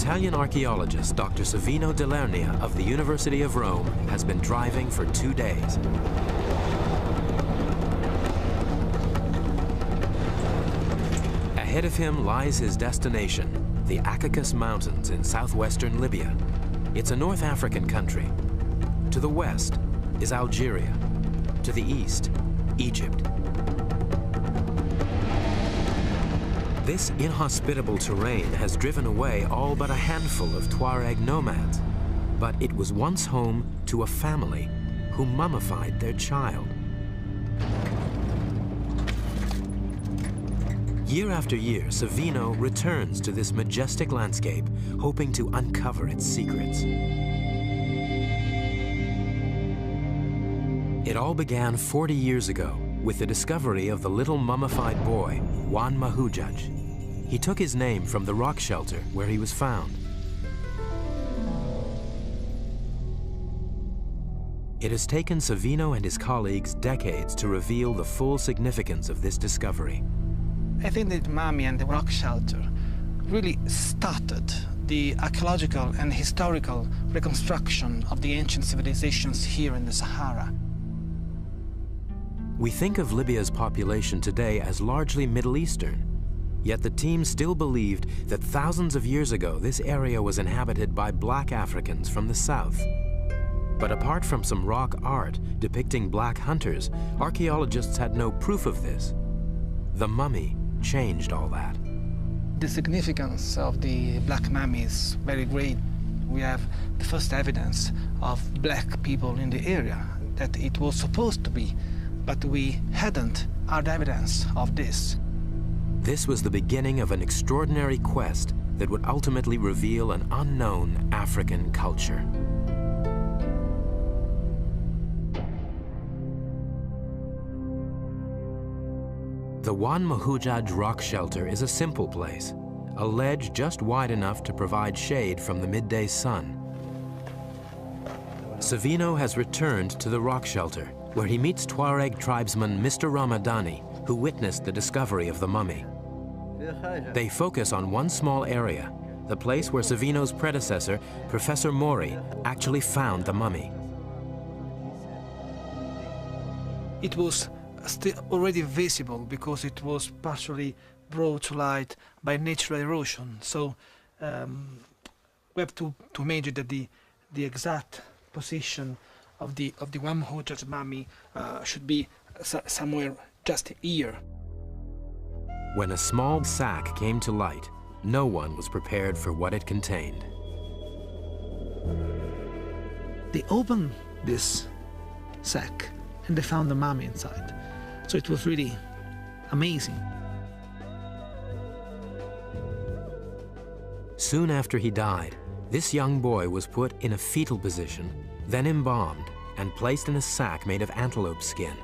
Italian archaeologist Dr. Savino Delernia of the University of Rome has been driving for 2 days. Ahead of him lies his destination, the Akakos Mountains in southwestern Libya. It's a North African country. To the west is Algeria. To the east, Egypt. This inhospitable terrain has driven away all but a handful of Tuareg nomads, but it was once home to a family who mummified their child. Year after year, Savino returns to this majestic landscape, hoping to uncover its secrets. It all began 40 years ago with the discovery of the little mummified boy, Juan Mahujaj. He took his name from the rock shelter where he was found. It has taken Savino and his colleagues decades to reveal the full significance of this discovery. I think that mummy and the rock shelter really started the archaeological and historical reconstruction of the ancient civilizations here in the Sahara. We think of Libya's population today as largely Middle Eastern, yet the team still believed that thousands of years ago this area was inhabited by black Africans from the south. But apart from some rock art depicting black hunters, archaeologists had no proof of this. The mummy changed all that. The significance of the black mummy is very great. We have the first evidence of black people in the area, that it was supposed to be, but we hadn't hard evidence of this. This was the beginning of an extraordinary quest that would ultimately reveal an unknown African culture. The Juan Mahujaj rock shelter is a simple place, a ledge just wide enough to provide shade from the midday sun. Savino has returned to the rock shelter, where he meets Tuareg tribesman Mr. Ramadani, who witnessed the discovery of the mummy. They focus on one small area, the place where Savino's predecessor, Professor Mori, actually found the mummy. It was still already visible because it was partially brought to light by natural erosion. So we have to imagine that the exact position of the Juan Mahujaj mummy should be somewhere just here. When a small sack came to light, no one was prepared for what it contained. They opened this sack and they found the mummy inside. So it was really amazing. Soon after he died, this young boy was put in a fetal position, then embalmed and placed in a sack made of antelope skin.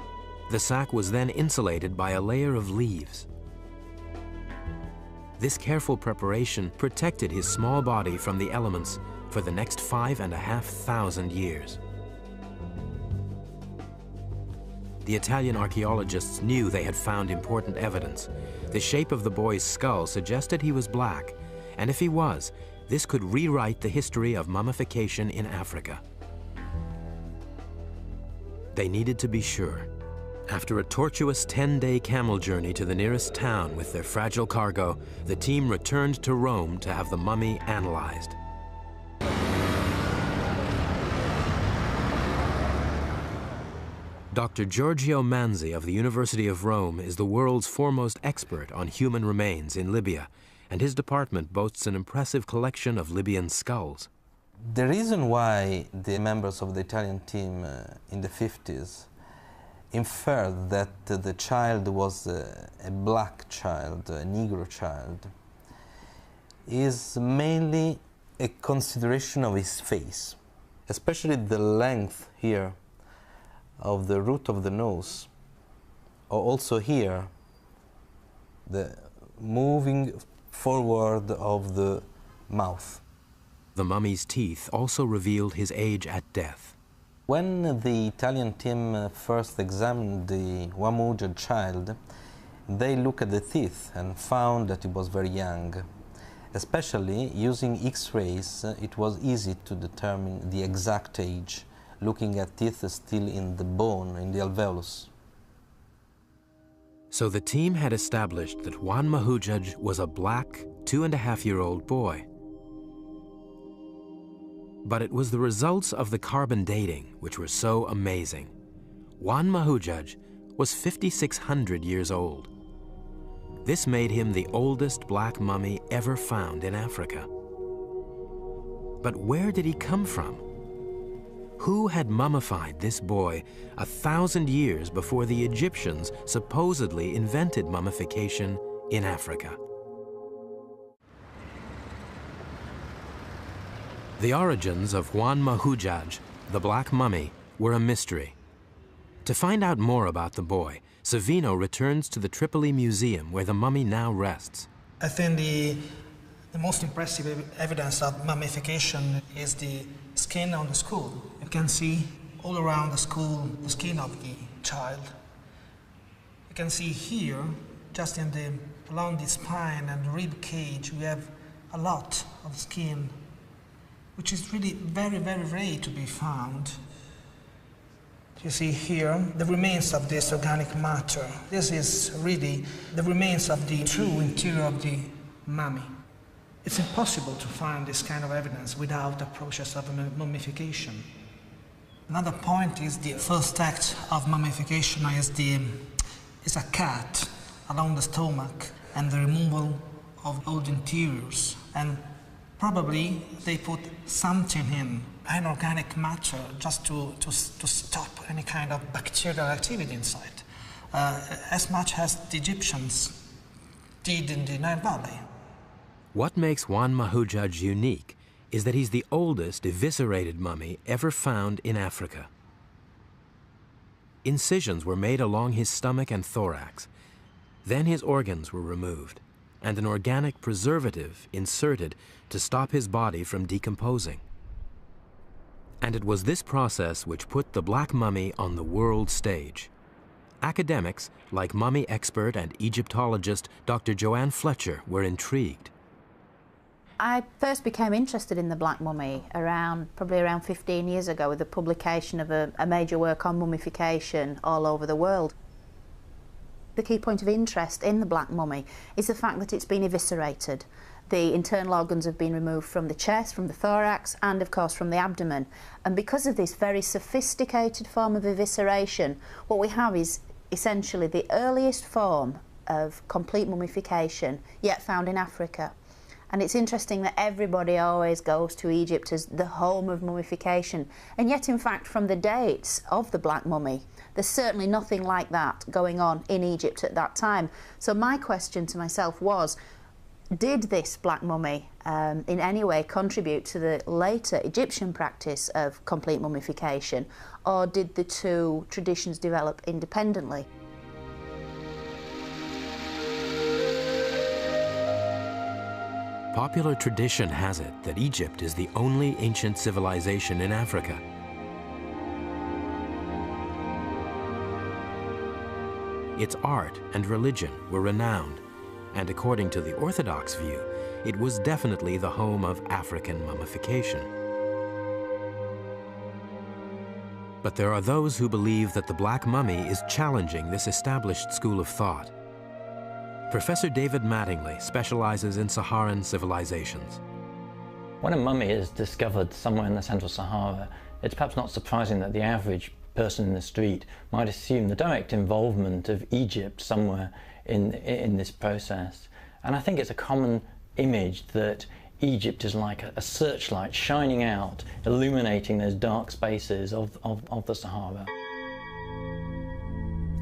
The sack was then insulated by a layer of leaves. This careful preparation protected his small body from the elements for the next 5,500 years. The Italian archaeologists knew they had found important evidence. The shape of the boy's skull suggested he was black, and if he was, this could rewrite the history of mummification in Africa. They needed to be sure. After a tortuous 10-day camel journey to the nearest town with their fragile cargo, the team returned to Rome to have the mummy analyzed. Dr. Giorgio Manzi of the University of Rome is the world's foremost expert on human remains in Libya, and his department boasts an impressive collection of Libyan skulls. The reason why the members of the Italian team in the 50s inferred that the child was a black child, a Negro child, is mainly a consideration of his face, especially the length here of the root of the nose, or also here, the moving forward of the mouth. The mummy's teeth also revealed his age at death. When the Italian team first examined the Juan Mahujaj child, they looked at the teeth and found that he was very young. Especially using X-rays, it was easy to determine the exact age, looking at teeth still in the bone, in the alveolus. So the team had established that Juan Mahujaj was a black, 2.5-year-old boy. But it was the results of the carbon dating which were so amazing. Juan Mahujaj was 5,600 years old. This made him the oldest black mummy ever found in Africa. But where did he come from? Who had mummified this boy 1,000 years before the Egyptians supposedly invented mummification in Africa? The origins of Juan Mahujaj, the Black Mummy, were a mystery. To find out more about the boy, Savino returns to the Tripoli Museum where the mummy now rests. I think the most impressive evidence of mummification is the skin on the skull. You can see all around the skull the skin of the child. You can see here, just along the spine and rib cage, we have a lot of skin, which is really very, very rare to be found. You see here the remains of this organic matter. This is really the remains of the true interior of the mummy. It's impossible to find this kind of evidence without the process of mummification. Another point is the first act of mummification is a cut along the stomach and the removal of all the interiors. And probably they put something in, inorganic matter, just to stop any kind of bacterial activity inside, as much as the Egyptians did in the Nile Valley. What makes Juan Mahujaj unique is that he's the oldest eviscerated mummy ever found in Africa. Incisions were made along his stomach and thorax. Then his organs were removed, and an organic preservative inserted to stop his body from decomposing. And it was this process which put the Black Mummy on the world stage. Academics, like mummy expert and Egyptologist Dr. Joanne Fletcher, were intrigued. I first became interested in the Black Mummy probably around 15 years ago with the publication of a major work on mummification all over the world. The key point of interest in the Black Mummy is the fact that it's been eviscerated. The internal organs have been removed from the chest, from the thorax, and of course from the abdomen. And because of this very sophisticated form of evisceration, what we have is essentially the earliest form of complete mummification yet found in Africa. And it's interesting that everybody always goes to Egypt as the home of mummification. And yet, in fact, from the dates of the Black Mummy, there's certainly nothing like that going on in Egypt at that time. So my question to myself was, did this Black Mummy in any way contribute to the later Egyptian practice of complete mummification, or did the two traditions develop independently? Popular tradition has it that Egypt is the only ancient civilization in Africa. Its art and religion were renowned, and according to the Orthodox view, it was definitely the home of African mummification. But there are those who believe that the Black Mummy is challenging this established school of thought. Professor David Mattingly specializes in Saharan civilizations. When a mummy is discovered somewhere in the Central Sahara, it's perhaps not surprising that the average person in the street might assume the direct involvement of Egypt somewhere in this process. And I think it's a common image that Egypt is like a searchlight shining out, illuminating those dark spaces of the Sahara.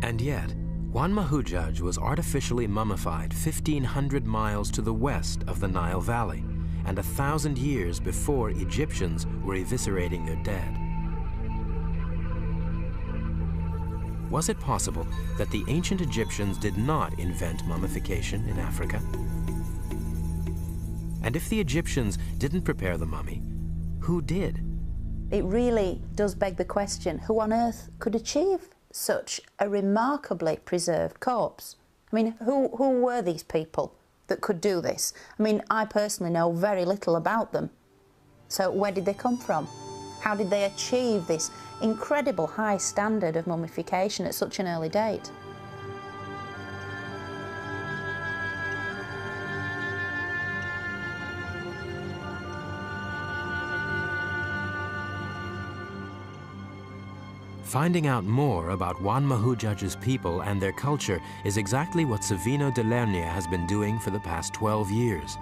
And yet, Juan Mahujaj was artificially mummified 1,500 miles to the west of the Nile Valley, and 1,000 years before Egyptians were eviscerating their dead. Was it possible that the ancient Egyptians did not invent mummification in Africa? And if the Egyptians didn't prepare the mummy, who did? It really does beg the question, who on earth could achieve such a remarkably preserved corpse? I mean, who were these people that could do this. I mean, I personally know very little about them. So where did they come from? How did they achieve this incredible high standard of mummification at such an early date? Finding out more about Juan Mahujaj's people and their culture is exactly what Savino de Lernia has been doing for the past 12 years.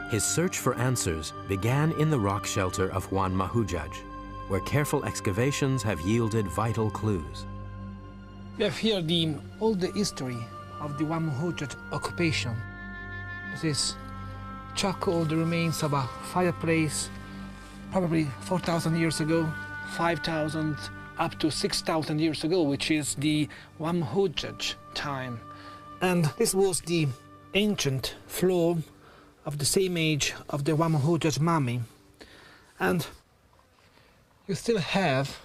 His search for answers began in the rock shelter of Juan Mahujaj, where careful excavations have yielded vital clues. We have here all the history of the Juan Mahujaj occupation. This is charcoal, the remains of a fireplace, probably 4,000 years ago, 5,000 up to 6,000 years ago, which is the Juan Mahujaj time. And this was the ancient floor of the same age of the Juan Mahujaj mummy. And you still have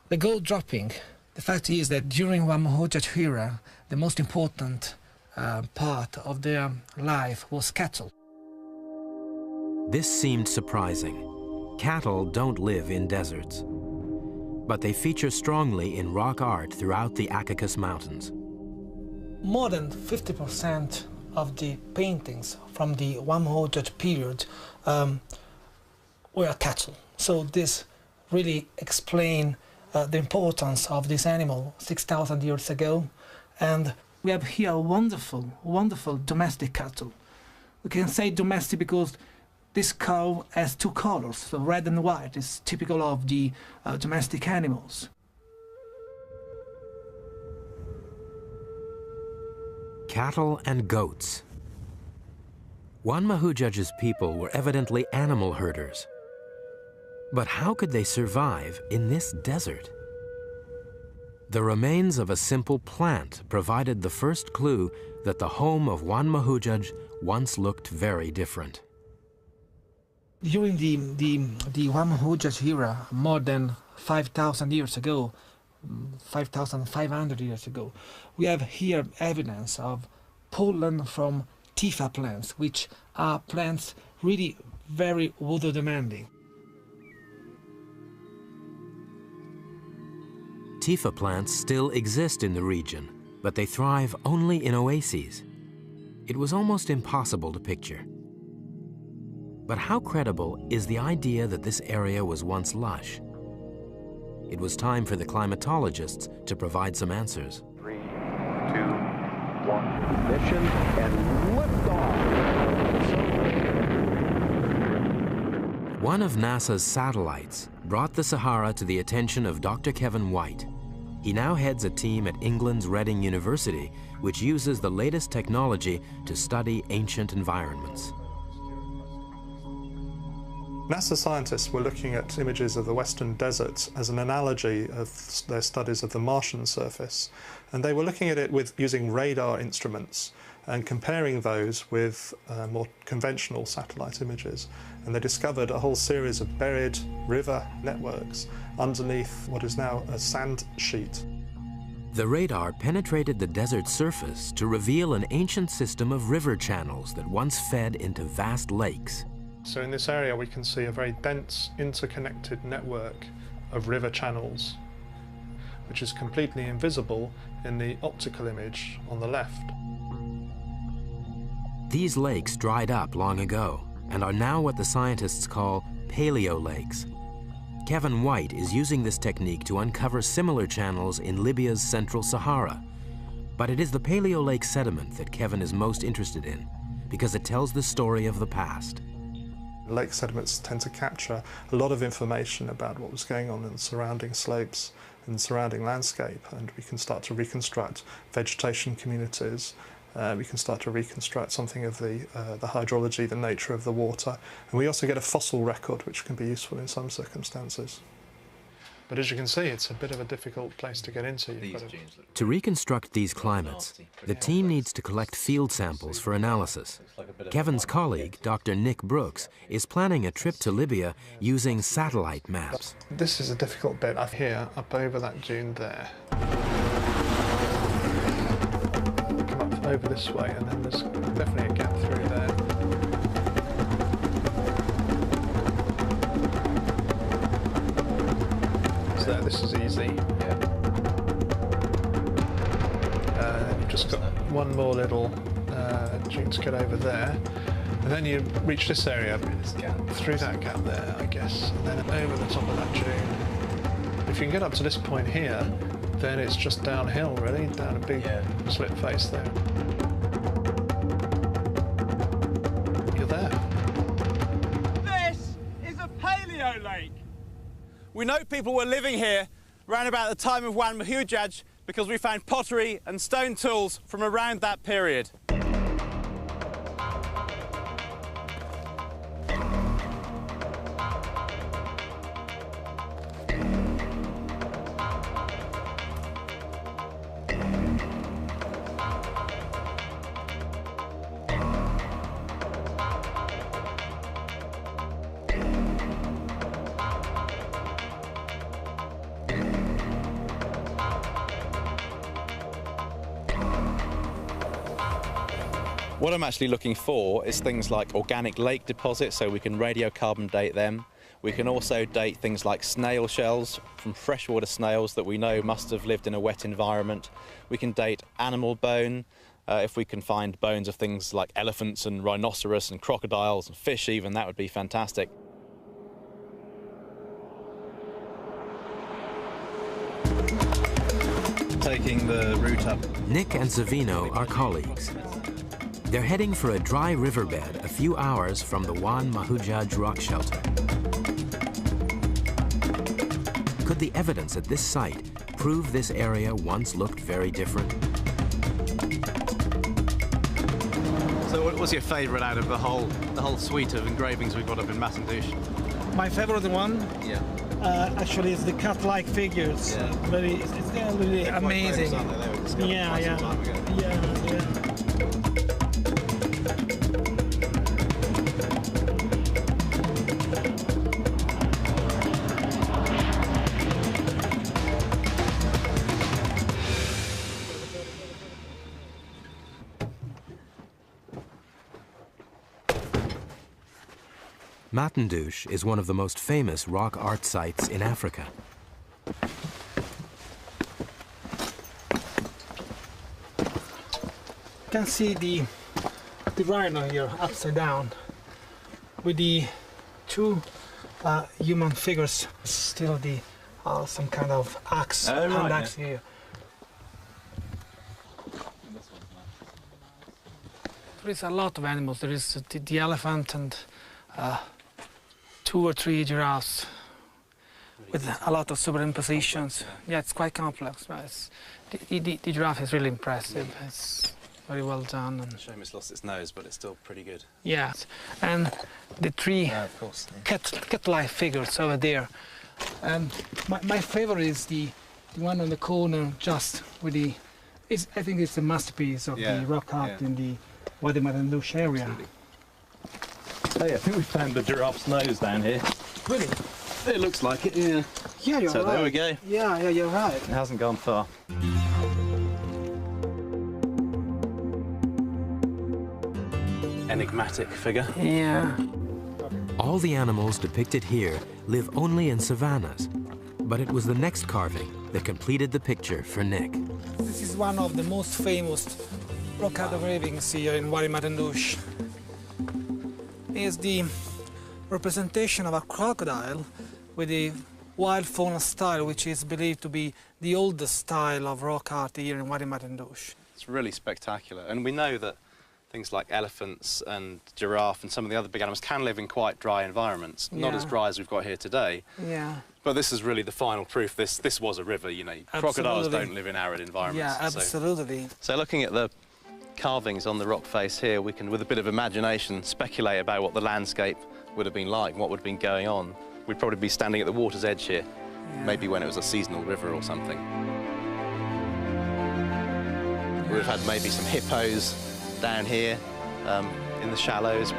the gold dropping. The fact is that during Juan Mahujaj era, the most important part of their life was cattle. This seemed surprising. Cattle don't live in deserts, but they feature strongly in rock art throughout the Acacus Mountains. More than 50% of the paintings from the Juan Mahujaj period were cattle. So this really explains the importance of this animal 6,000 years ago. And we have here wonderful, wonderful domestic cattle. We can say domestic because this cow has two colors, so red and white is typical of the domestic animals. Cattle and goats. Juan Mahujaj's people were evidently animal herders. But how could they survive in this desert? The remains of a simple plant provided the first clue that the home of Juan Mahujaj once looked very different. During the Juan Mahujaj era, more than 5,000 years ago, 5,500 years ago, we have here evidence of pollen from Typha plants, which are plants really very water demanding. Typha plants still exist in the region, but they thrive only in oases. It was almost impossible to picture. But how credible is the idea that this area was once lush? It was time for the climatologists to provide some answers. 3, 2, 1, mission and liftoff. One of NASA's satellites brought the Sahara to the attention of Dr. Kevin White. He now heads a team at England's Reading University, which uses the latest technology to study ancient environments. NASA scientists were looking at images of the Western Desert as an analogy of their studies of the Martian surface. And they were looking at it using radar instruments and comparing those with more conventional satellite images. And they discovered a whole series of buried river networks underneath what is now a sand sheet. The radar penetrated the desert surface to reveal an ancient system of river channels that once fed into vast lakes. So in this area we can see a very dense, interconnected network of river channels, which is completely invisible in the optical image on the left. These lakes dried up long ago and are now what the scientists call paleo lakes. Kevin White is using this technique to uncover similar channels in Libya's Central Sahara. But it is the paleo lake sediment that Kevin is most interested in because it tells the story of the past. Lake sediments tend to capture a lot of information about what was going on in the surrounding slopes and the surrounding landscape, and we can start to reconstruct vegetation communities. We can start to reconstruct something of the hydrology, the nature of the water, and we also get a fossil record which can be useful in some circumstances. But as you can see, it's a bit of a difficult place to get into. To reconstruct these climates, the team needs to collect field samples for analysis. Kevin's colleague, Dr. Nick Brooks, is planning a trip to Libya using satellite maps. This is a difficult bit up here, up over that dune there. Come up over this way, and then there's definitely a gap through there. So this is easy. Yeah. Then you've just got one more little dune to get over there. And then you reach this area through that gap there, I guess, and then over the top of that dune. If you can get up to this point here, then it's just downhill, really, down a big slip face there. You're there. This is a paleo lake. We know people were living here around about the time of Wan Mahujaj because we found pottery and stone tools from around that period. What I'm actually looking for is things like organic lake deposits, so we can radiocarbon date them. We can also date things like snail shells from freshwater snails that we know must have lived in a wet environment. We can date animal bone, if we can find bones of things like elephants and rhinoceros and crocodiles and fish even, that would be fantastic. Taking the route up. Nick and Savino are colleagues. They're heading for a dry riverbed a few hours from the Wan Mahujaj rock shelter. Could the evidence at this site prove this area once looked very different? So what was your favourite out of the whole suite of engravings we've got up in Masandouche? My favorite one, Yeah. actually, is the cat-like figures. Yeah. It's really amazing. Yeah. Masandouche is one of the most famous rock art sites in Africa. You can see the rhino here upside down with the two human figures, still the some kind of axe, hand axe here. There is a lot of animals. There is the elephant and 2 or 3 giraffes with a lot of superimpositions. Yeah, it's quite complex. But the giraffe is really impressive. It's very well done. And Shame it's lost its nose, but it's still pretty good. yeah, and the 3 of course. cat-like figures over there. And my favorite is the one on the corner, just with the. I think it's a masterpiece of the rock art in the Wadi Masandouche area. Absolutely. Hey, I think we found the giraffe's nose down here. Really? It looks like it, yeah. Yeah, you're So right. there we go. Yeah, you're right. It hasn't gone far. Enigmatic figure. Yeah. All the animals depicted here live only in savannas, but it was the next carving that completed the picture for Nick. This is one of the most famous rock art engravings here in Wadi Masandouche. It's the representation of a crocodile with a wild fauna style, which is believed to be the oldest style of rock art here in Wadi Masandouche. It's really spectacular. And we know that things like elephants and giraffe and some of the other big animals can live in quite dry environments. Not as dry as we've got here today. Yeah. But this is really the final proof. This was a river, you know. Crocodiles don't live in arid environments. Yeah, absolutely. So looking at the carvings on the rock face here, we can, with a bit of imagination, speculate about what the landscape would have been like, what would have been going on. We'd probably be standing at the water's edge here. maybe when it was a seasonal river or something. We would have had maybe some hippos down here in the shallows.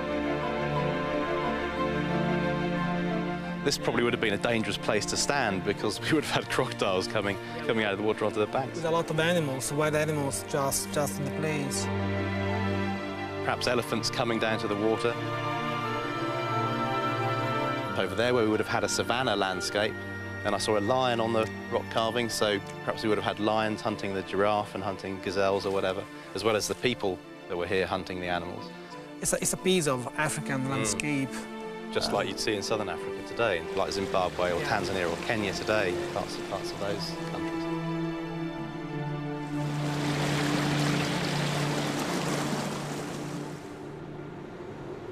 This probably would have been a dangerous place to stand because we would have had crocodiles coming out of the water onto the banks. There's a lot of animals, wild animals, just in the place. Perhaps elephants coming down to the water. Over there where we would have had a savanna landscape, and I saw a lion on the rock carving, so perhaps we would have had lions hunting the giraffe and hunting gazelles or whatever, as well as the people that were here hunting the animals. It's a piece of African landscape. Just like you'd see in southern Africa today, like Zimbabwe or Tanzania or Kenya today, parts of those countries.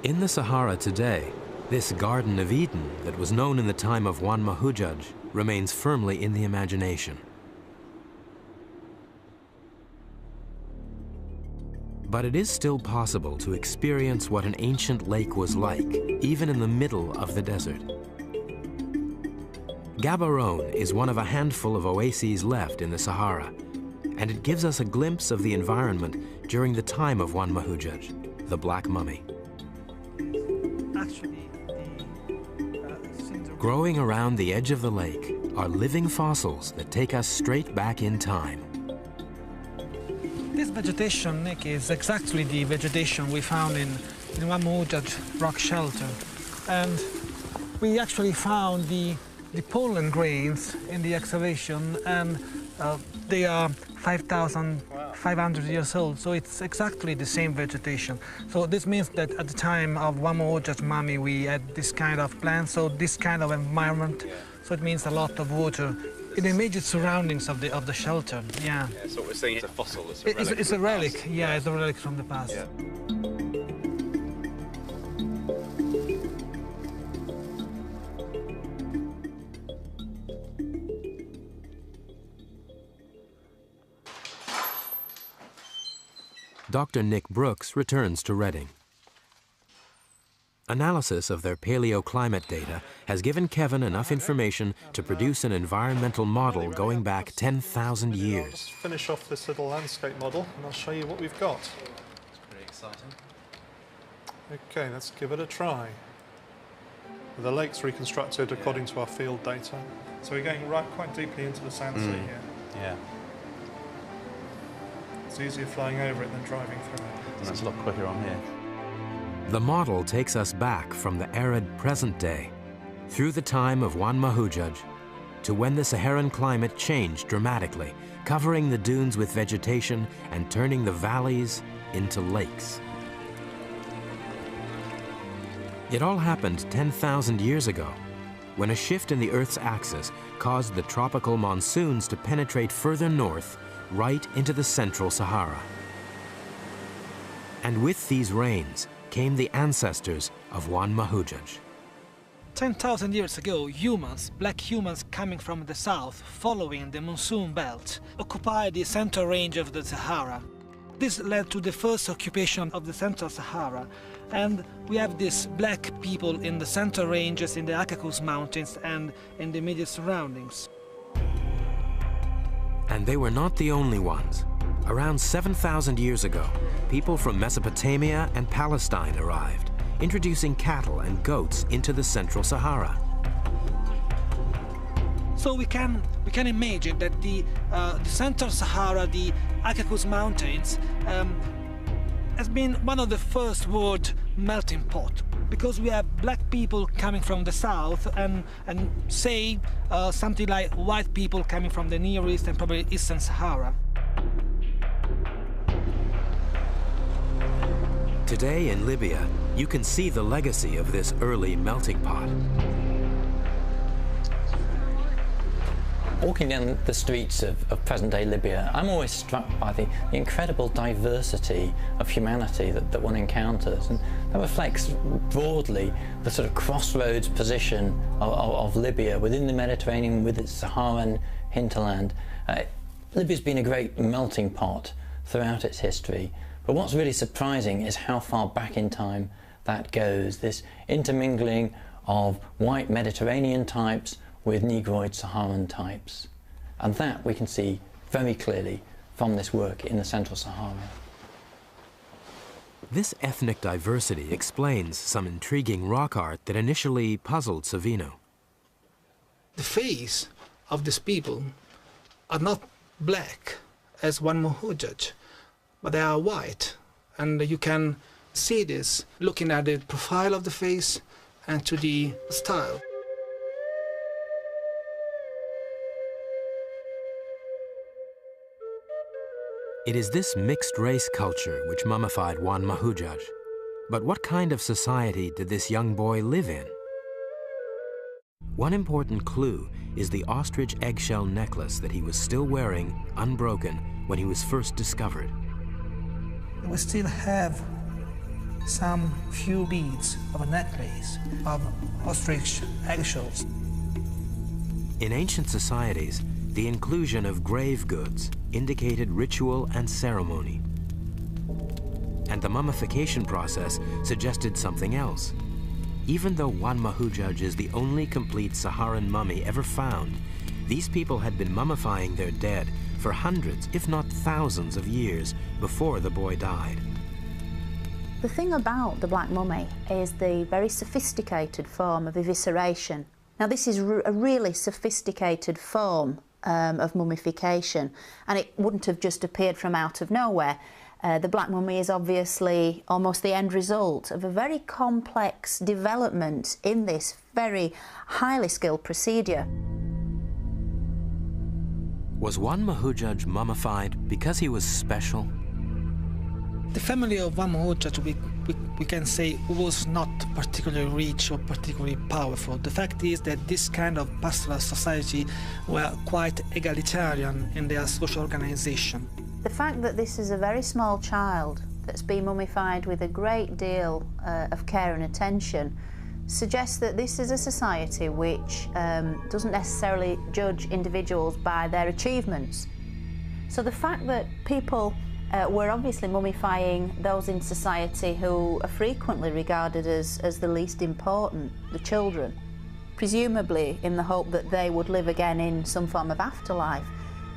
In the Sahara today, this Garden of Eden that was known in the time of Juan Mahujaj remains firmly in the imagination. But it is still possible to experience what an ancient lake was like, even in the middle of the desert. Gaborone is one of a handful of oases left in the Sahara, and it gives us a glimpse of the environment during the time of Juan Mahujaj, the Black Mummy. Actually, Growing around the edge of the lake are living fossils that take us straight back in time. this vegetation, Nick, is exactly the vegetation we found in Juan Mahujaj rock shelter. And we actually found the pollen grains in the excavation, and they are 5,500 years old, so it's exactly the same vegetation. So this means that at the time of Juan Mahujaj's mummy, we had this kind of plant, so this kind of environment. So it means a lot of water in the immediate surroundings of the shelter. Yeah. So what we're seeing is a fossil. It's a relic. Yeah, it's a relic from the past. Yeah. Dr. Nick Brooks returns to Reading. Analysis of their paleoclimate data has given Kevin enough information to produce an environmental model going back 10,000 years. Let's finish off this little landscape model and I'll show you what we've got. It's pretty exciting. Okay, let's give it a try. The lake's reconstructed according to our field data. So we're going right quite deeply into the sand sea here. Yeah. It's easier flying over it than driving through it. And that's a lot quicker on here. The model takes us back from the arid present day, through the time of Juan Mahujaj, to when the Saharan climate changed dramatically, covering the dunes with vegetation and turning the valleys into lakes. It all happened 10,000 years ago, when a shift in the Earth's axis caused the tropical monsoons to penetrate further north, right into the central Sahara. And with these rains came the ancestors of Juan Mahujaj. 10,000 years ago, humans, black humans coming from the south, following the monsoon belt, occupied the central range of the Sahara. This led to the first occupation of the central Sahara, and we have these black people in the central ranges, in the Caucasus Mountains and in the immediate surroundings. And they were not the only ones. Around 7,000 years ago, people from Mesopotamia and Palestine arrived, introducing cattle and goats into the central Sahara. So we can imagine that the central Sahara, the Caucasus Mountains, has been one of the first world melting pot, because we have black people coming from the south and say something like white people coming from the Near East and probably Eastern Sahara. Today in Libya, you can see the legacy of this early melting pot. Walking down the streets of present-day Libya, I'm always struck by the incredible diversity of humanity that one encounters, and that reflects broadly the sort of crossroads position of Libya within the Mediterranean with its Saharan hinterland. Libya's been a great melting pot throughout its history, but what's really surprising is how far back in time that goes, this intermingling of white Mediterranean types with Negroid Saharan types. And that we can see very clearly from this work in the Central Sahara. This ethnic diversity explains some intriguing rock art that initially puzzled Savino. The face of these people are not black as one Mahujaji, but they are white. And you can see this looking at the profile of the face and to the style. It is this mixed-race culture which mummified Juan Mahujaji. But what kind of society did this young boy live in? One important clue is the ostrich eggshell necklace that he was still wearing, unbroken, when he was first discovered. We still have some few beads of a necklace of ostrich eggshells. In ancient societies, the inclusion of grave goods indicated ritual and ceremony. And the mummification process suggested something else. Even though Juan Mahujaji is the only complete Saharan mummy ever found, these people had been mummifying their dead for hundreds, if not thousands of years before the boy died. The thing about the Black Mummy is the very sophisticated form of evisceration. Now, this is a really sophisticated form of mummification, and it wouldn't have just appeared from out of nowhere. The Black Mummy is obviously almost the end result of a very complex development in this very highly skilled procedure. Was Juan Mahujaji mummified because he was special? The family of Juan Mahujaji, we can say, was not particularly rich or particularly powerful. The fact is that this kind of pastoral society were quite egalitarian in their social organization. The fact that this is a very small child that's been mummified with a great deal of care and attention suggests that this is a society which doesn't necessarily judge individuals by their achievements. So the fact that people were obviously mummifying those in society who are frequently regarded as the least important, the children, presumably in the hope that they would live again in some form of afterlife,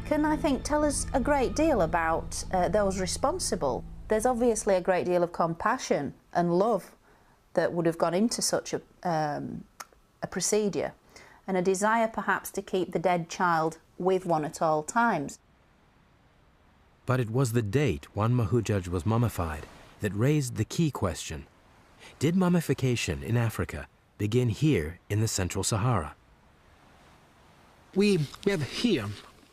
can, I think, tell us a great deal about those responsible. There's obviously a great deal of compassion and love that would have gone into such a procedure, and a desire perhaps to keep the dead child with one at all times. But it was the date Juan Mahujaji was mummified that raised the key question. Did mummification in Africa begin here in the Central Sahara? We have here,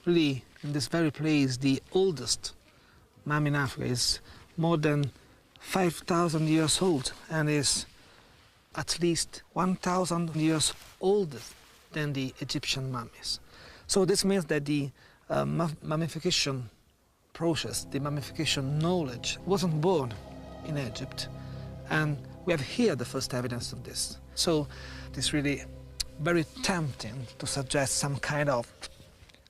really, in this very place, the oldest mummy in Africa. Is more than 5,000 years old and is at least 1,000 years older than the Egyptian mummies. So this means that the mummification process, the mummification knowledge, wasn't born in Egypt, and we have here the first evidence of this. So it's really very tempting to suggest some kind of,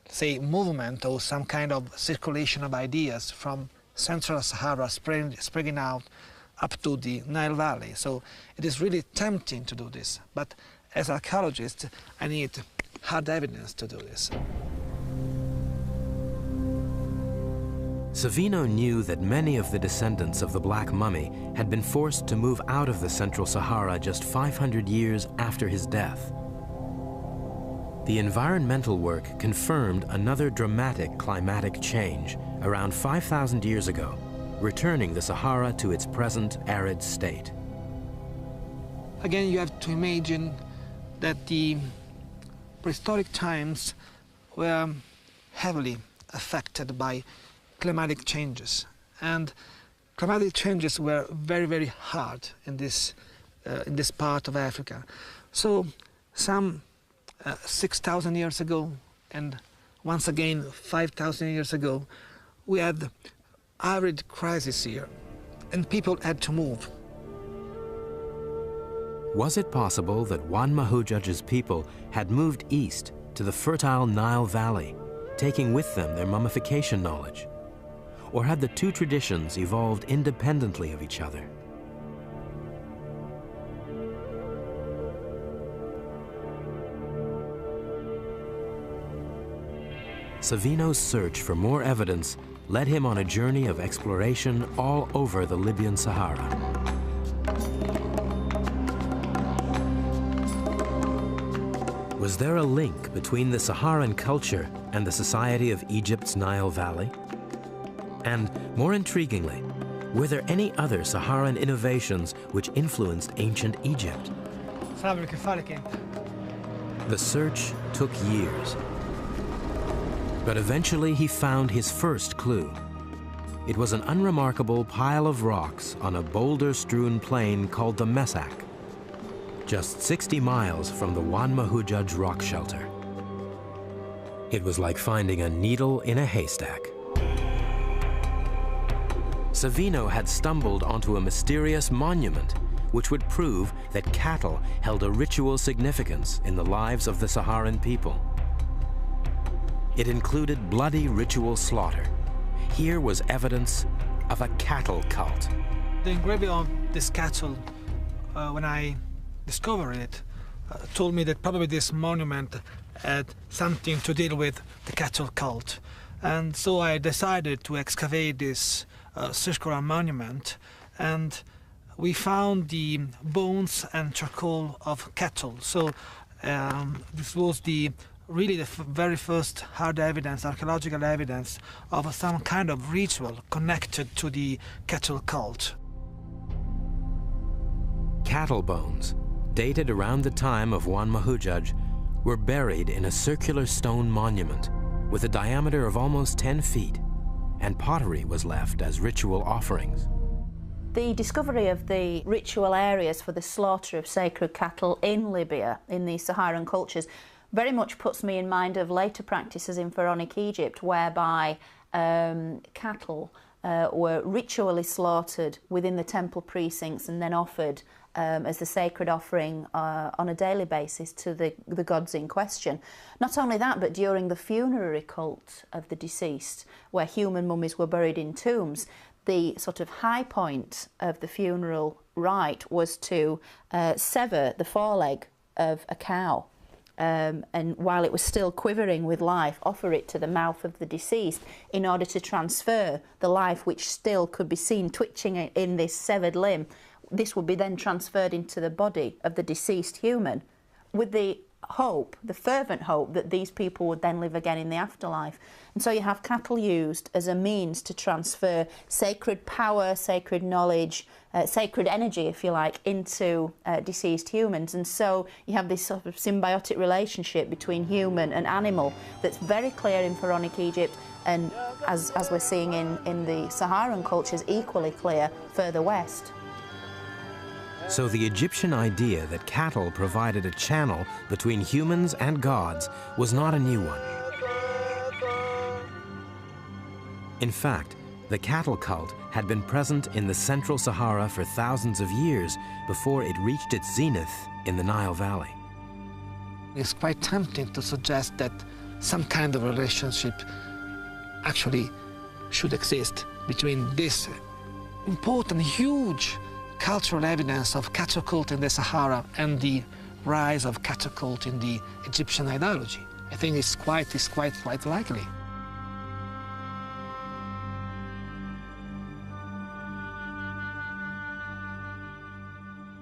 say, movement or some kind of circulation of ideas from Central Sahara spreading out up to the Nile Valley. So it is really tempting to do this, but as an archaeologist, I need hard evidence to do this. Savino knew that many of the descendants of the Black Mummy had been forced to move out of the Central Sahara just 500 years after his death. The environmental work confirmed another dramatic climatic change around 5,000 years ago, returning the Sahara to its present arid state. Again, you have to imagine that the prehistoric times were heavily affected by climatic changes, and climatic changes were very, very hard in this part of Africa. So some 6,000 years ago, and once again 5,000 years ago, we had arid crisis here, and people had to move. Was it possible that Juan Mahujaji's people had moved east to the fertile Nile Valley, taking with them their mummification knowledge? Or had the two traditions evolved independently of each other? Savino's search for more evidence led him on a journey of exploration all over the Libyan Sahara. Was there a link between the Saharan culture and the society of Egypt's Nile Valley? And more intriguingly, were there any other Saharan innovations which influenced ancient Egypt? The search took years. But eventually he found his first clue. It was an unremarkable pile of rocks on a boulder-strewn plain called the Mesak, just 60 miles from the Wad Mahujuj rock shelter. It was like finding a needle in a haystack. Savino had stumbled onto a mysterious monument which would prove that cattle held a ritual significance in the lives of the Saharan people. It included bloody ritual slaughter. Here was evidence of a cattle cult. The engraving of this cattle, when I discovered it, told me that probably this monument had something to deal with the cattle cult. And so I decided to excavate this circular monument, and we found the bones and charcoal of cattle. So this was really the very first hard evidence, archaeological evidence of some kind of ritual connected to the cattle cult. Cattle bones, dated around the time of Wad Mahujuj, were buried in a circular stone monument with a diameter of almost 10 feet, and pottery was left as ritual offerings. The discovery of the ritual areas for the slaughter of sacred cattle in Libya, in the Saharan cultures, very much puts me in mind of later practices in Pharaonic Egypt, whereby cattle were ritually slaughtered within the temple precincts and then offered as the sacred offering on a daily basis to the gods in question. Not only that, but during the funerary cult of the deceased, where human mummies were buried in tombs, the sort of high point of the funeral rite was to sever the foreleg of a cow, and while it was still quivering with life, offer it to the mouth of the deceased in order to transfer the life which still could be seen twitching in this severed limb. This would be then transferred into the body of the deceased human, with the hope, the fervent hope, that these people would then live again in the afterlife. And so you have cattle used as a means to transfer sacred power, sacred knowledge, sacred energy, if you like, into deceased humans. And so you have this sort of symbiotic relationship between human and animal that's very clear in Pharaonic Egypt, and as we're seeing in the Saharan cultures, equally clear further west. So the Egyptian idea that cattle provided a channel between humans and gods was not a new one. In fact, the cattle cult had been present in the Central Sahara for thousands of years before it reached its zenith in the Nile Valley. It's quite tempting to suggest that some kind of relationship actually should exist between this important, huge cultural evidence of cattle cult in the Sahara and the rise of cattle cult in the Egyptian ideology. I think it's quite likely.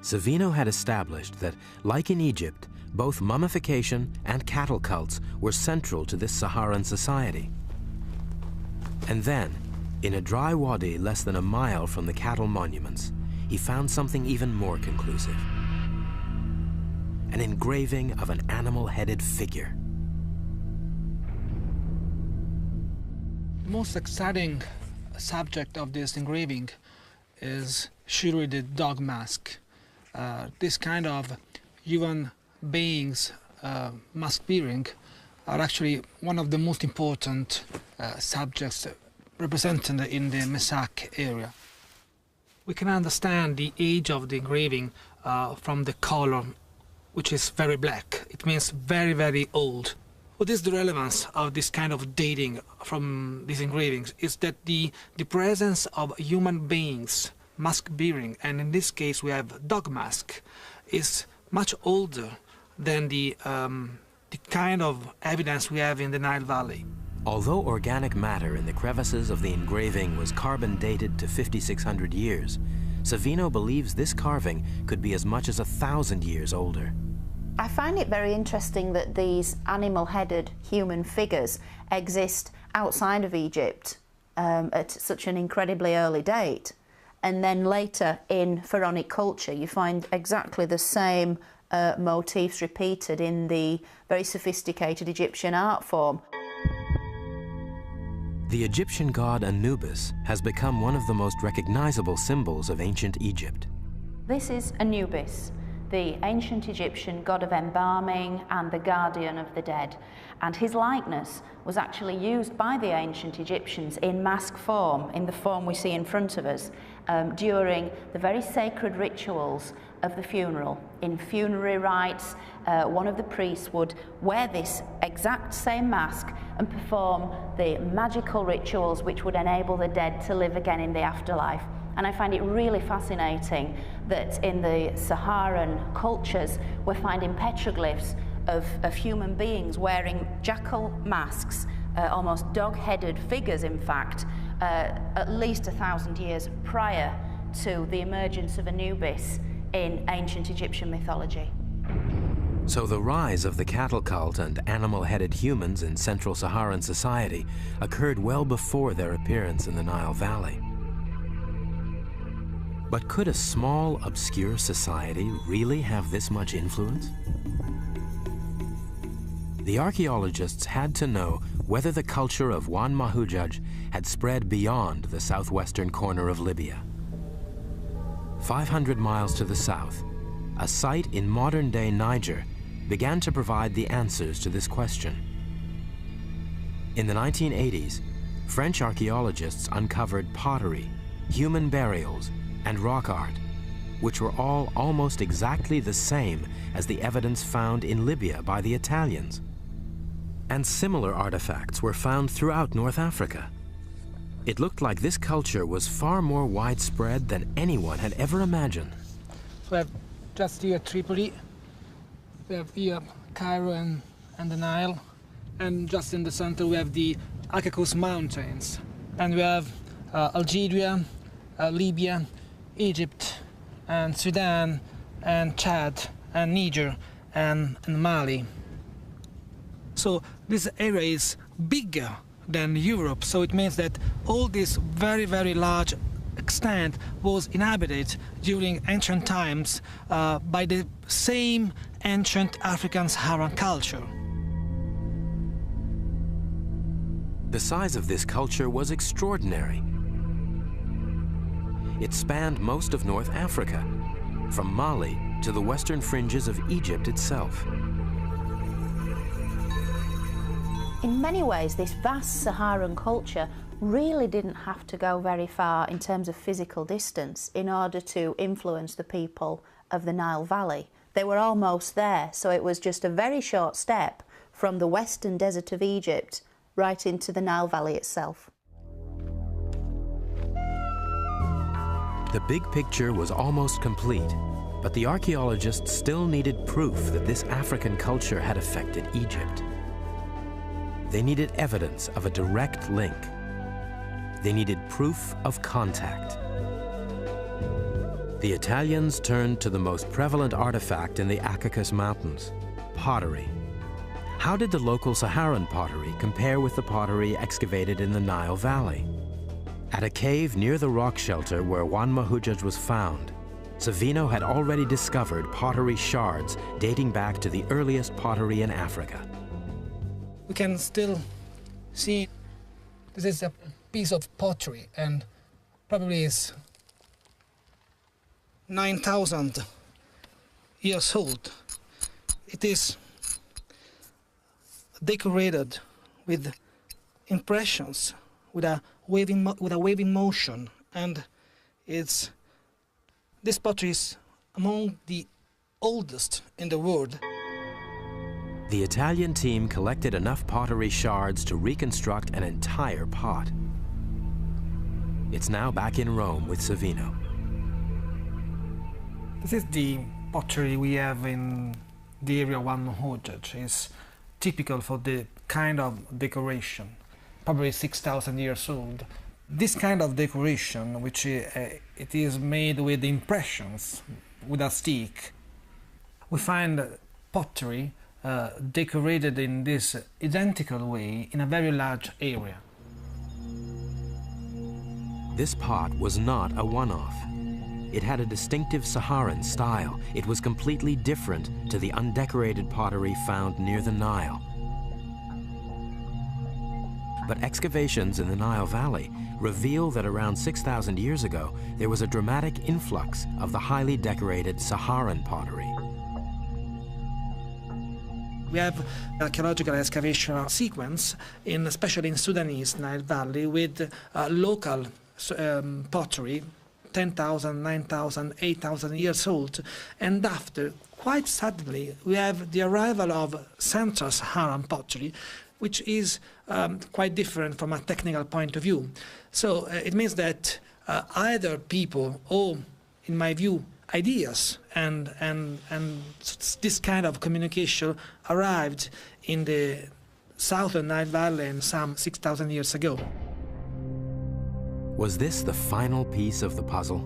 Savino had established that, like in Egypt, both mummification and cattle cults were central to this Saharan society. And then, in a dry wadi less than a mile from the cattle monuments, he found something even more conclusive. An engraving of an animal-headed figure. The most exciting subject of this engraving is surely the dog mask. This kind of human beings mask bearing are actually one of the most important subjects represented in the Mesak area. We can understand the age of the engraving from the color, which is very black. It means very, very old. What is the relevance of this kind of dating from these engravings is that the presence of human beings mask bearing, and in this case we have dog mask, is much older than the kind of evidence we have in the Nile Valley. Although organic matter in the crevices of the engraving was carbon dated to 5,600 years, Savino believes this carving could be as much as 1,000 years older. I find it very interesting that these animal-headed human figures exist outside of Egypt at such an incredibly early date. And then later in pharaonic culture, you find exactly the same motifs repeated in the very sophisticated Egyptian art form. The Egyptian god Anubis has become one of the most recognizable symbols of ancient Egypt. This is Anubis, the ancient Egyptian god of embalming and the guardian of the dead. And his likeness was actually used by the ancient Egyptians in mask form, in the form we see in front of us, during the very sacred rituals of the funeral. In funerary rites, one of the priests would wear this exact same mask and perform the magical rituals which would enable the dead to live again in the afterlife. And I find it really fascinating that in the Saharan cultures we're finding petroglyphs of human beings wearing jackal masks, almost dog-headed figures in fact, at least 1,000 years prior to the emergence of Anubis in ancient Egyptian mythology. So the rise of the cattle cult and animal-headed humans in Central Saharan society occurred well before their appearance in the Nile Valley. But could a small, obscure society really have this much influence? The archaeologists had to know whether the culture of Juan Mahujaj had spread beyond the southwestern corner of Libya. 500 miles to the south, a site in modern-day Niger began to provide the answers to this question. In the 1980s, French archaeologists uncovered pottery, human burials, and rock art, which were all almost exactly the same as the evidence found in Libya by the Italians. And similar artifacts were found throughout North Africa. It looked like this culture was far more widespread than anyone had ever imagined. So we have just here Tripoli, we have here Cairo and the Nile, and just in the center we have the Caucasus Mountains. And we have Algeria, Libya, Egypt, and Sudan, and Chad, and Niger, and Mali. So this area is bigger than Europe, so it means that all this very, very large extent was inhabited during ancient times by the same ancient African Saharan culture. The size of this culture was extraordinary. It spanned most of North Africa, from Mali to the western fringes of Egypt itself. In many ways, this vast Saharan culture really didn't have to go very far in terms of physical distance in order to influence the people of the Nile Valley. They were almost there, so it was just a very short step from the western desert of Egypt right into the Nile Valley itself. The big picture was almost complete, but the archaeologists still needed proof that this African culture had affected Egypt. They needed evidence of a direct link. They needed proof of contact. The Italians turned to the most prevalent artifact in the Caucasus Mountains, pottery. How did the local Saharan pottery compare with the pottery excavated in the Nile Valley? At a cave near the rock shelter where Juan Mahujaj was found, Savino had already discovered pottery shards dating back to the earliest pottery in Africa. We can still see this is a piece of pottery and probably is 9,000 years old. It is decorated with impressions, with a waving motion, and this pottery is among the oldest in the world. The Italian team collected enough pottery shards to reconstruct an entire pot. It's now back in Rome with Savino. This is the pottery we have in the area Juan Mahujaj. It's typical for the kind of decoration. probably 6,000 years old. This kind of decoration, which it is made with impressions, with a stick, we find pottery decorated in this identical way in a very large area. This pot was not a one-off. It had a distinctive Saharan style. It was completely different to the undecorated pottery found near the Nile. But excavations in the Nile Valley reveal that around 6,000 years ago, there was a dramatic influx of the highly decorated Saharan pottery. We have archaeological excavation sequence, especially in Sudanese Nile Valley, with local pottery, 10,000, 9,000, 8,000 years old. And after, quite suddenly, we have the arrival of Central Saharan pottery, which is quite different from a technical point of view. So it means that either people or, in my view, ideas and this kind of communication arrived in the southern Nile Valley some 6,000 years ago. Was this the final piece of the puzzle?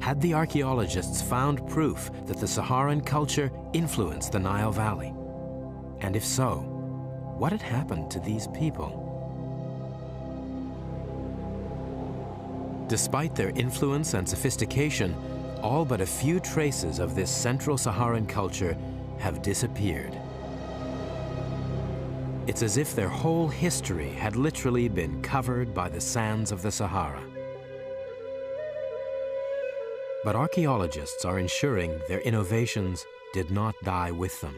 Had the archaeologists found proof that the Saharan culture influenced the Nile Valley? And if so, what had happened to these people? Despite their influence and sophistication, all but a few traces of this Central Saharan culture have disappeared. It's as if their whole history had literally been covered by the sands of the Sahara. But archaeologists are ensuring their innovations did not die with them.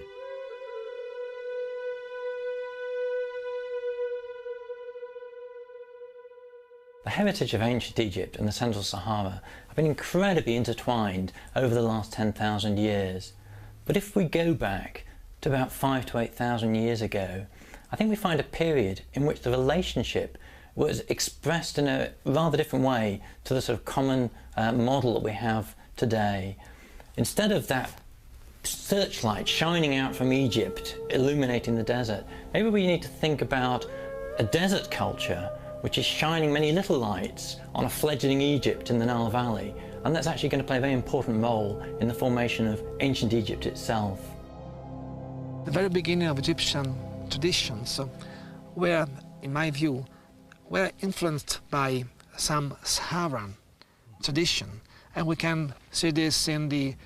The heritage of ancient Egypt and the Central Sahara have been incredibly intertwined over the last 10,000 years. But if we go back to about 5,000 to 8,000 years ago, I think we find a period in which the relationship was expressed in a rather different way to the sort of common model that we have today. Instead of that searchlight shining out from Egypt, illuminating the desert, maybe we need to think about a desert culture which is shining many little lights on a fledgling Egypt in the Nile Valley, and that's actually going to play a very important role in the formation of ancient Egypt itself. The very beginning of Egyptian traditions were, in my view, were influenced by some Saharan tradition, and we can see this in the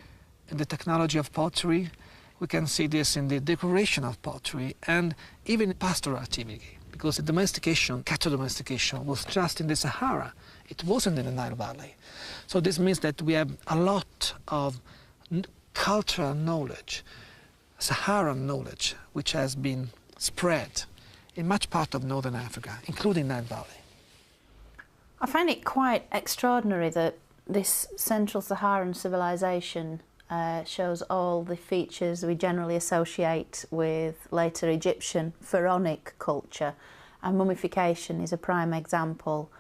technology of pottery, we can see this in the decoration of pottery, and even pastoral activity, because the domestication, cattle domestication, was just in the Sahara. It wasn't in the Nile Valley. So this means that we have a lot of cultural knowledge, Saharan knowledge, which has been spread in much part of northern Africa, including Nile Valley. I find it quite extraordinary that this Central Saharan civilization shows all the features we generally associate with later Egyptian pharaonic culture, and mummification is a prime example.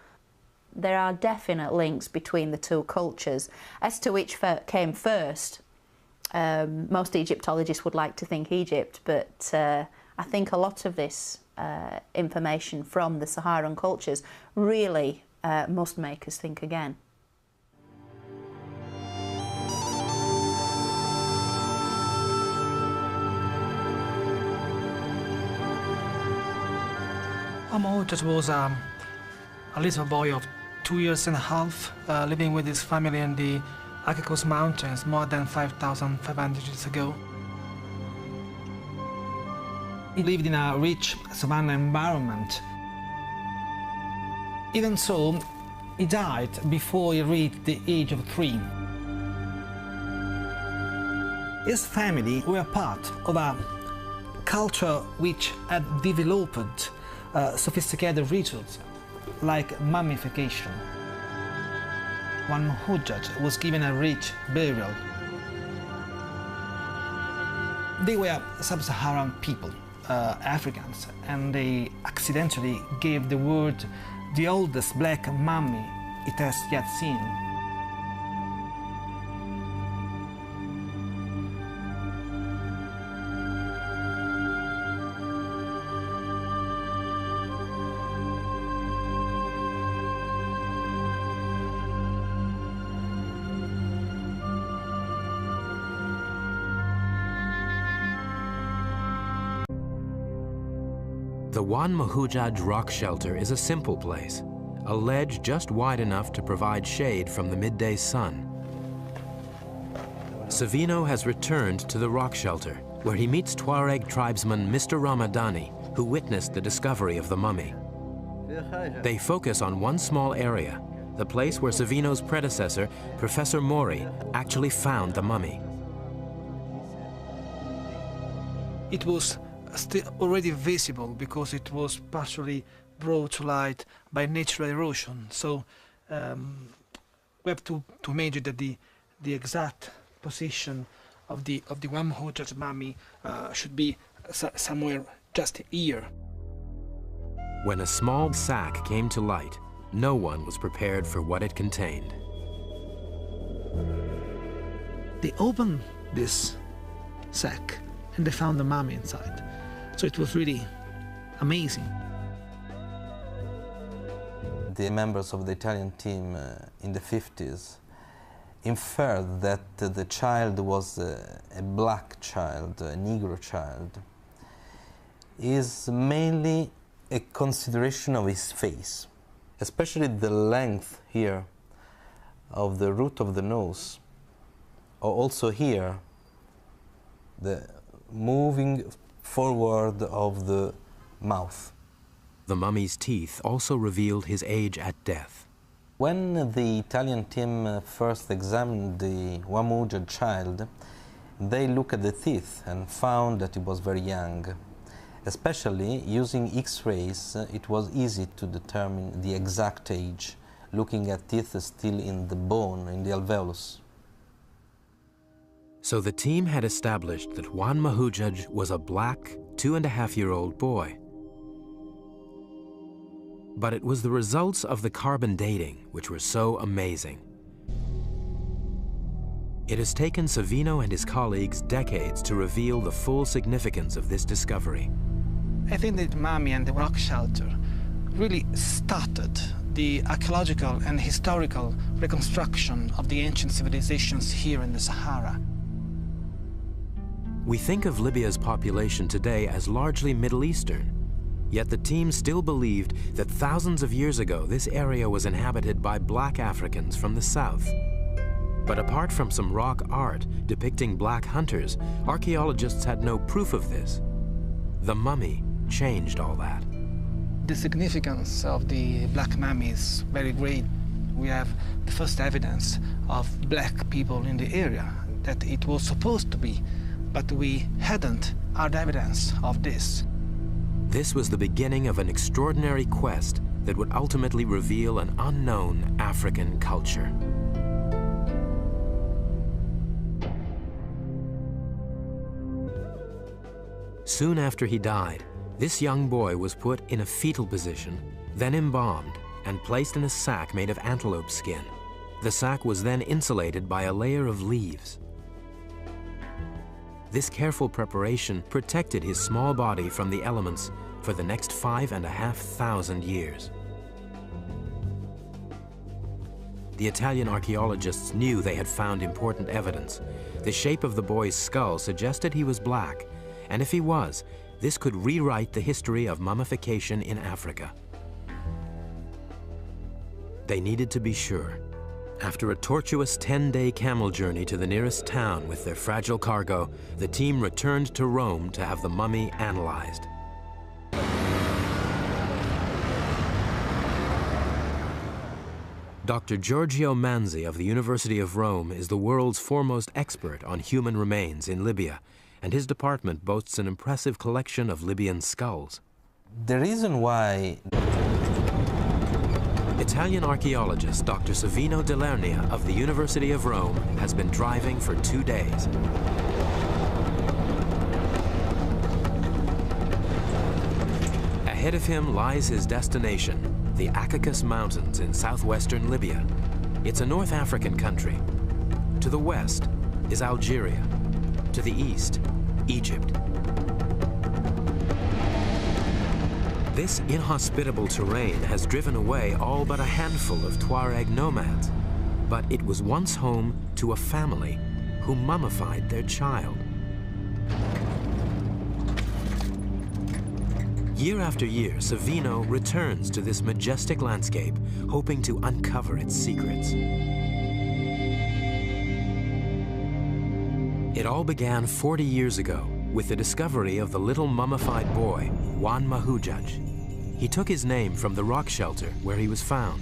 There are definite links between the two cultures. As to which came first, most Egyptologists would like to think Egypt, but I think a lot of this information from the Saharan cultures really must make us think again. Amortus was a little boy of 2 years and a half, living with his family in the Akakos Mountains more than 5,500 years ago. He lived in a rich savanna environment. Even so, he died before he reached the age of 3. His family were part of a culture which had developed sophisticated rituals like mummification. One Hujjaj was given a rich burial. They were sub-Saharan people, Africans, and they accidentally gave the world the oldest black mummy it has yet seen. The Wan Mahujaj rock shelter is a simple place, a ledge just wide enough to provide shade from the midday sun. Savino has returned to the rock shelter, where he meets Tuareg tribesman Mr. Ramadani, who witnessed the discovery of the mummy. They focus on one small area, the place where Savino's predecessor, Professor Mori, actually found the mummy. It was still already visible because it was partially brought to light by natural erosion. So we have to imagine that the exact position of the Wan Mahujaj mummy should be somewhere just here. When a small sack came to light, no one was prepared for what it contained. They opened this sack and they found the mummy inside. So it was really amazing. The members of the Italian team in the 50s inferred that the child was a black child, a Negro child, is mainly a consideration of his face, especially the length here of the root of the nose, or also here, the moving forward of the mouth. The mummy's teeth also revealed his age at death. When the Italian team first examined the Wan Mahujaj child, they looked at the teeth and found that he was very young. Especially using X-rays, it was easy to determine the exact age, looking at teeth still in the bone, in the alveolus. So the team had established that Wan Mahujaj was a black, 2.5-year-old boy. But it was the results of the carbon dating which were so amazing. It has taken Savino and his colleagues decades to reveal the full significance of this discovery. I think that mummy and the rock shelter really started the archaeological and historical reconstruction of the ancient civilizations here in the Sahara. We think of Libya's population today as largely Middle Eastern, yet the team still believed that thousands of years ago this area was inhabited by black Africans from the south. But apart from some rock art depicting black hunters, archaeologists had no proof of this. The mummy changed all that. The significance of the black mummy is very great. We have the first evidence of black people in the area, that it was supposed to be, but we hadn't hard evidence of this. This was the beginning of an extraordinary quest that would ultimately reveal an unknown African culture. Soon after he died, this young boy was put in a fetal position, then embalmed, and placed in a sack made of antelope skin. The sack was then insulated by a layer of leaves. This careful preparation protected his small body from the elements for the next 5,500 years. The Italian archaeologists knew they had found important evidence. The shape of the boy's skull suggested he was black, and if he was, this could rewrite the history of mummification in Africa. They needed to be sure. After a tortuous 10-day camel journey to the nearest town with their fragile cargo, the team returned to Rome to have the mummy analyzed. Dr. Giorgio Manzi of the University of Rome is the world's foremost expert on human remains in Libya, and his department boasts an impressive collection of Libyan skulls. The reason why Italian archaeologist Dr. Savino Delernia of the University of Rome has been driving for 2 days. Ahead of him lies his destination, the Akakos Mountains in southwestern Libya. It's a North African country. To the west is Algeria. To the east, Egypt. This inhospitable terrain has driven away all but a handful of Tuareg nomads, but it was once home to a family who mummified their child. Year after year, Savino returns to this majestic landscape, hoping to uncover its secrets. It all began 40 years ago with the discovery of the little mummified boy, Juan Mahujaj. He took his name from the rock shelter where he was found.